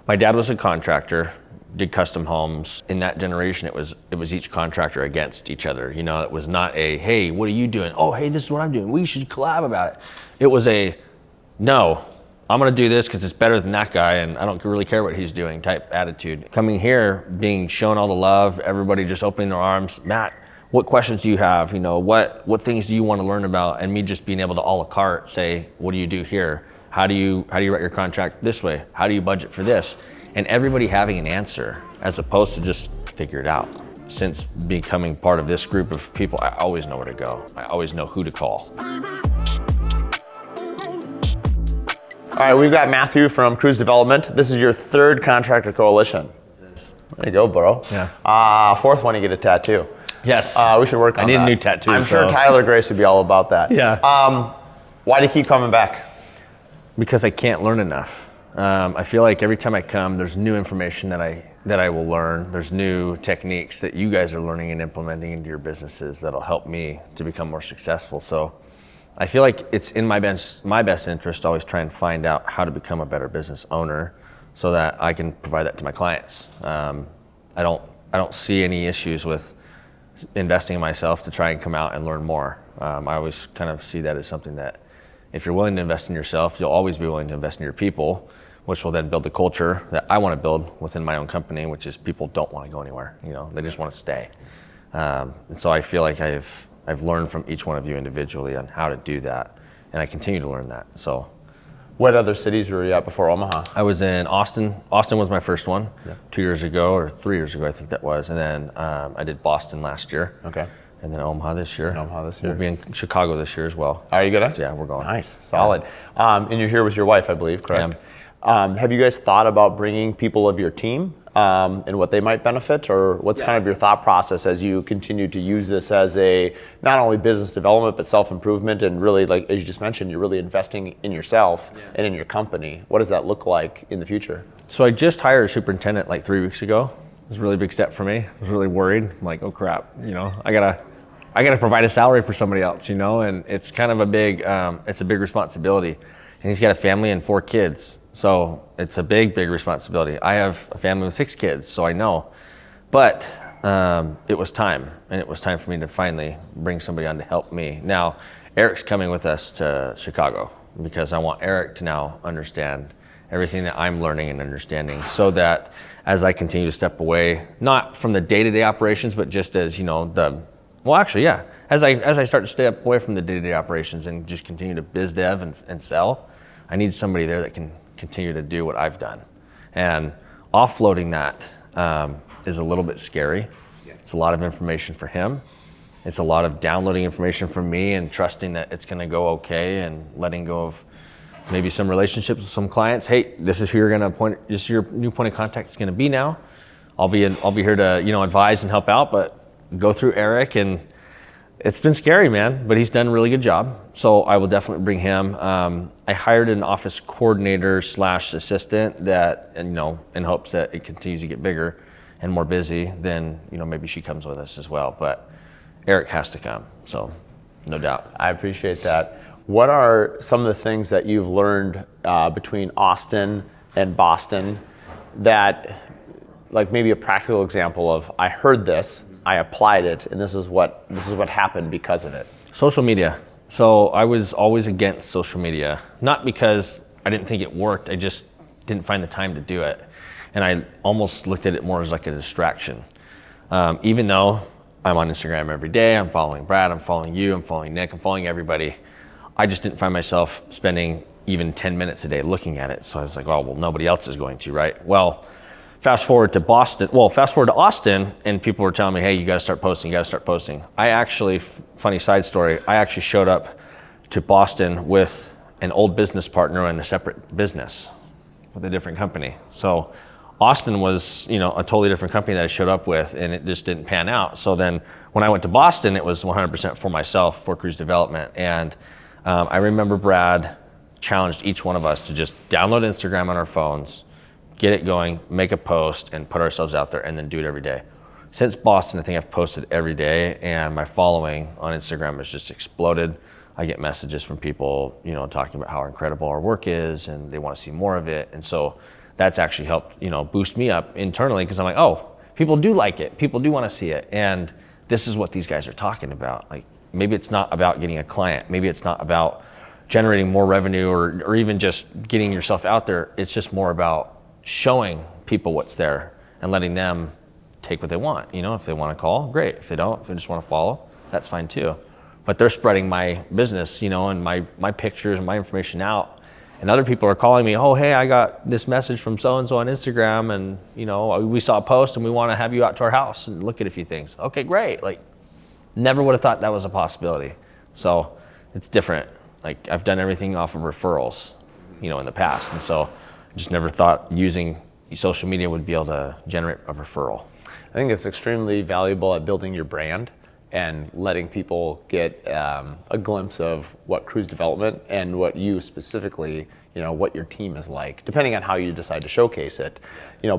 My dad was a contractor, did custom homes. In that generation, it was each contractor against each other. You know, it was not a, hey, what are you doing? Oh, hey, this is what I'm doing. We should collab about it. It was a, no, I'm gonna do this because it's better than that guy and I don't really care what he's doing type attitude. Coming here, being shown all the love, everybody just opening their arms. Matt, what questions do you have? You know, what things do you want to learn about? And me just being able to a la carte say, what do you do here? How do you write your contract this way? How do you budget for this? And everybody having an answer as opposed to just figure it out. Since becoming part of this group of people, I always know where to go. I always know who to call. All right, we've got Matthew from Cruise Development. This is your third Contractor Coalition. There you go, bro. Yeah. Fourth one, you get a tattoo. Yes. We should work on that. I need a new tattoo. I'm sure Tyler Grace would be all about that. Yeah. Why do you keep coming back? Because I can't learn enough. I feel like every time I come, there's new information that I will learn. There's new techniques that you guys are learning and implementing into your businesses that'll help me to become more successful. So I feel like it's in my best interest to always try and find out how to become a better business owner so that I can provide that to my clients. I don't see any issues with investing in myself to try and come out and learn more. I always kind of see that as something that if you're willing to invest in yourself, you'll always be willing to invest in your people, which will then build the culture that I want to build within my own company, which is people don't want to go anywhere. You know, they just want to stay. And so I feel like I've learned from each one of you individually on how to do that, and I continue to learn that. So, what other cities were you at before Omaha? I was in Austin. Austin was my first one, 2 years ago or 3 years ago, I think that was. And then I did Boston last year. Okay. And then Omaha this year. We'll be in Chicago this year as well. Are you good? Yeah, we're going. Nice, solid. And you're here with your wife, I believe, correct? Have you guys thought about bringing people of your team and what they might benefit, or what's kind of your thought process as you continue to use this as a not only business development but self-improvement, and really, like as you just mentioned, you're really investing in yourself and in your company. What does that look like in the future? So I just hired a superintendent like 3 weeks ago. It was a really big step for me. I was really worried. I'm like, oh crap, you know, I gotta provide a salary for somebody else, you know, and it's kind of a big responsibility. And he's got a family and 4 kids. So it's a big responsibility. I have a family with 6 kids, so I know. But it was time, and it was time for me to finally bring somebody on to help me. Now, Eric's coming with us to Chicago because I want Eric to now understand everything that I'm learning and understanding, so that as I continue to step away, not from the day-to-day operations, but just as, you know, as I start to step away from the day-to-day operations and just continue to biz dev and sell, I need somebody there that can continue to do what I've done. And offloading that is a little bit scary. It's a lot of information for him. It's a lot of downloading information from me and trusting that it's gonna go okay, and letting go of maybe some relationships with some clients. Hey, this is who you're gonna this is your new point of contact is gonna be now. I'll be here to, you know, advise and help out, but go through Eric. And it's been scary, man, but he's done a really good job. So I will definitely bring him. I hired an office coordinator / assistant that, and, you know, in hopes that it continues to get bigger and more busy, then, you know, maybe she comes with us as well. But Eric has to come, so no doubt. I appreciate that. What are some of the things that you've learned between Austin and Boston that, like maybe a practical example of, I heard this, I applied it, and this is what happened because of it? Social media. So I was always against social media, not because I didn't think it worked, I just didn't find the time to do it. And I almost looked at it more as like a distraction. Even though I'm on Instagram every day, I'm following Brad, I'm following you, I'm following Nick, I'm following everybody, I just didn't find myself spending even 10 minutes a day looking at it. So I was like, oh, well, nobody else is going to, right? Well, fast forward to Austin, and people were telling me, hey, you gotta start posting, I actually, funny side story, I actually showed up to Boston with an old business partner in a separate business with a different company. So Austin was, you know, a totally different company that I showed up with, and it just didn't pan out. So then when I went to Boston, it was 100% for myself, for Cruise Development. And I remember Brad challenged each one of us to just download Instagram on our phones, get it going, make a post, and put ourselves out there, and then do it every day. Since Boston, I think I've posted every day, and my following on Instagram has just exploded. I get messages from people, you know, talking about how incredible our work is, and they want to see more of it. And so that's actually helped, boost me up internally, because I'm like, oh, people do like it. People do want to see it. And this is what these guys are talking about. Like, maybe it's not about getting a client. Maybe it's not about generating more revenue or even just getting yourself out there. It's just more about showing people what's there and letting them take what they want. If they want to call, great. If they don't, if they just want to follow, that's fine too. But they're spreading my business, and my pictures and my information out. And other people are calling me, oh, hey, I got this message from so-and-so on Instagram, and we saw a post and we want to have you out to our house and look at a few things. Okay, great. Like, never would have thought that was a possibility. So it's different. Like, I've done everything off of referrals, in the past. And so I just never thought using social media would be able to generate a referral. I think it's extremely valuable at building your brand and letting people get a glimpse of what cruise development and what you specifically, what your team is like, depending on how you decide to showcase it.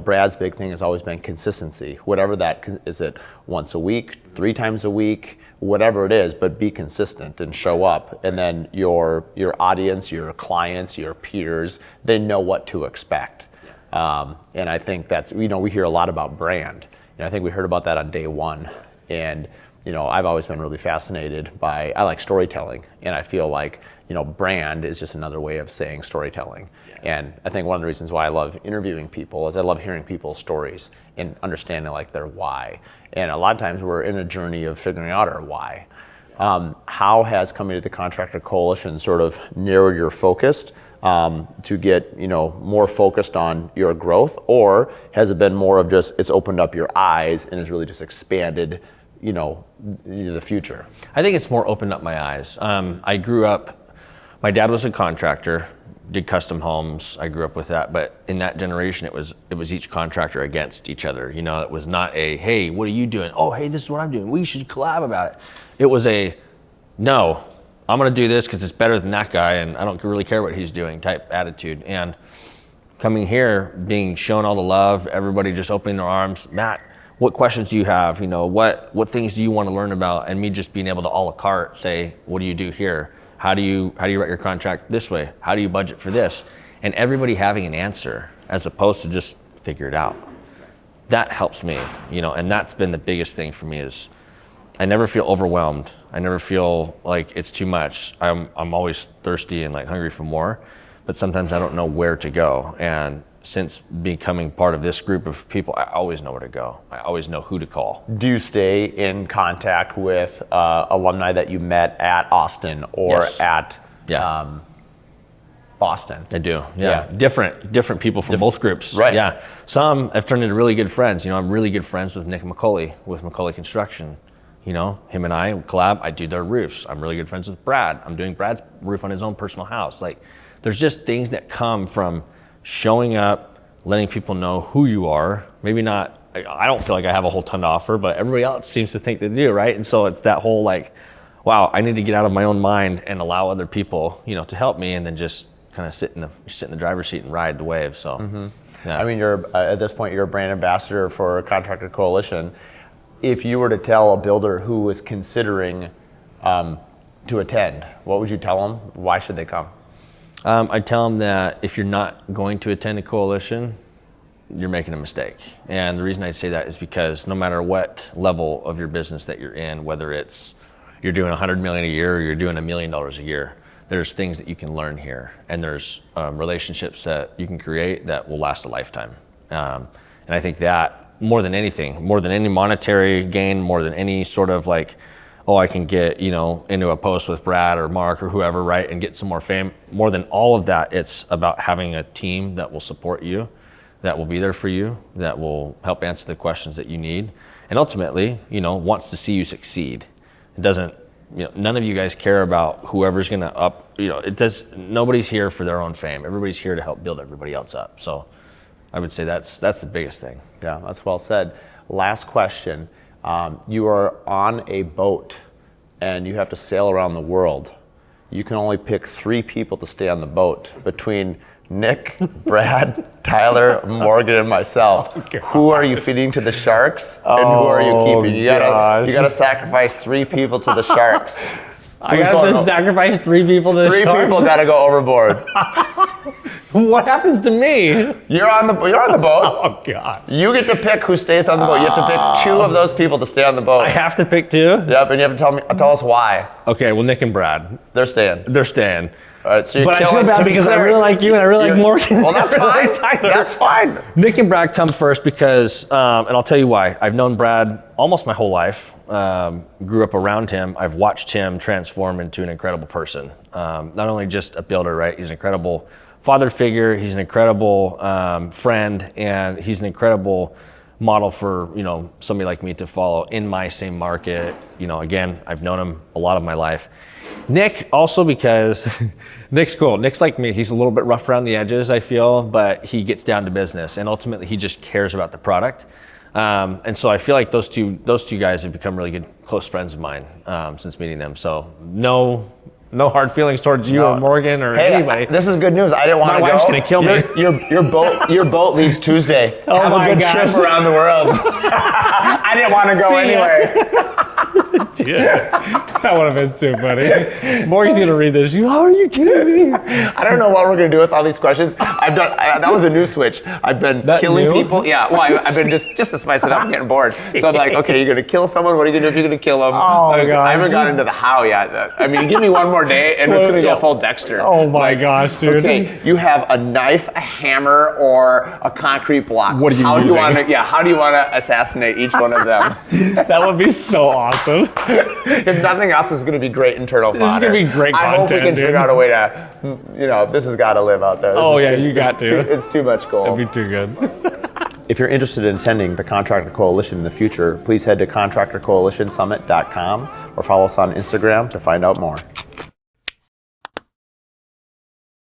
Brad's big thing has always been consistency. Whatever that is, it once a week, 3 times a week, whatever it is, but be consistent and show up. And then your audience, your clients, your peers, they know what to expect. And I think that's, we hear a lot about brand. I think we heard about that on day one. And I've always been really fascinated by, I like storytelling, and I feel like, brand is just another way of saying storytelling. Yeah. And I think one of the reasons why I love interviewing people is I love hearing people's stories and understanding like their why. And a lot of times we're in a journey of figuring out our why. How has coming to the Contractor Coalition sort of narrowed your focus to get, more focused on your growth, or has it been more of just, it's opened up your eyes and has really just expanded the future? I think it's more opened up my eyes. I grew up, my dad was a contractor, did custom homes. I grew up with that, but in that generation, it was each contractor against each other. It was not a, hey, what are you doing? Oh, hey, this is what I'm doing. We should collab about it. It was a, no, I'm gonna do this because it's better than that guy, and I don't really care what he's doing type attitude. And coming here, being shown all the love, everybody just opening their arms, Matt, what questions do you have? What things do you want to learn about? And me just being able to a la carte say, what do you do here? How do you write your contract this way? How do you budget for this? And everybody having an answer as opposed to just figure it out. That helps me, and that's been the biggest thing for me is I never feel overwhelmed. I never feel like it's too much. I'm always thirsty and like hungry for more, but sometimes I don't know where to go. And since becoming part of this group of people, I always know where to go. I always know who to call. Do you stay in contact with alumni that you met at Austin or Yes. at Yeah. Boston? I do, yeah. Different people from both groups. Right. Yeah. Some have turned into really good friends. I'm really good friends with Nick McCauley, with McCauley Construction. Him and I collab, I do their roofs. I'm really good friends with Brad. I'm doing Brad's roof on his own personal house. Like, there's just things that come from showing up, letting people know who you are. Maybe not, I don't feel like I have a whole ton to offer, but everybody else seems to think they do, right? And so it's that whole like, wow, I need to get out of my own mind and allow other people, to help me, and then just kind of sit in the driver's seat and ride the wave. So, yeah. I mean, you're at this point, you're a brand ambassador for Contractor Coalition. If you were to tell a builder who was considering to attend, what would you tell them? Why should they come? I tell them that if you're not going to attend a coalition, you're making a mistake. And the reason I say that is because no matter what level of your business that you're in, whether it's you're doing $100 million a year or you're doing $1 million a year, there's things that you can learn here, and there's relationships that you can create that will last a lifetime. And I think that more than anything, more than any monetary gain, more than any sort of like, oh, I can get, into a post with Brad or Mark or whoever, right, and get some more fame. More than all of that, it's about having a team that will support you, that will be there for you, that will help answer the questions that you need, and ultimately, wants to see you succeed. It doesn't, none of you guys care about whoever's gonna up, nobody's here for their own fame. Everybody's here to help build everybody else up. So I would say that's the biggest thing. Yeah, that's well said. Last question. You are on a boat and you have to sail around the world. You can only pick 3 people to stay on the boat between Nick, Brad, Tyler, Morgan, and myself. Oh, who are you feeding to the sharks, and who are you keeping? You gotta sacrifice 3 people to the sharks. I got to sacrifice 3 people to this Three charge? people got to go overboard. What happens to me? You're on the boat. Oh, God. You get to pick who stays on the boat. You have to pick 2 of those people to stay on the boat. I have to pick 2? Yep, and you have to tell us why. Okay, well, Nick and Brad. They're staying. They're staying. All right, so you're But I killing, feel bad because I really like you and I really like Morgan. Well, that's fine. That's fine. Nick and Brad come first because, and I'll tell you why. I've known Brad almost my whole life. Grew up around him. I've watched him transform into an incredible person. Not only just a builder, right? He's an incredible father figure. He's an incredible friend, and he's an incredible model for somebody like me to follow in my same market. Again, I've known him a lot of my life. Nick also because Nick's cool. Nick's like me. He's a little bit rough around the edges, I feel, but he gets down to business, and ultimately he just cares about the product. And so I feel like those two guys have become really good, close friends of mine since meeting them. So no hard feelings towards you or Morgan or anybody. This is good news. I didn't want to go. My wife's gonna kill me. Your boat leaves Tuesday. Oh, Have a good trip around the world. I didn't want to go anyway. Dude, that would have been so funny. Morgan's gonna read this. How are you kidding me? I don't know what we're gonna do with all these questions. That was a new switch. I've been killing people. Yeah, well, I've been just to spice it up. I'm getting bored. So I'm like, okay, you're gonna kill someone. What are you gonna do if you're gonna kill them? Oh my gosh. I haven't gotten into the how yet. I mean, give me one more day and it's gonna go full Dexter. Oh my gosh, dude. Okay, you have a knife, a hammer, or a concrete block. What are you how using? How do you want to assassinate each one of them? That would be so awesome. If nothing else, this is going to be great internal fodder. This is going to be great content, I hope we can dude. figure out a way to, this has got to live out there. You got to. It's too much gold. That'd be too good. If you're interested in attending the Contractor Coalition in the future, please head to contractorcoalitionsummit.com or follow us on Instagram to find out more.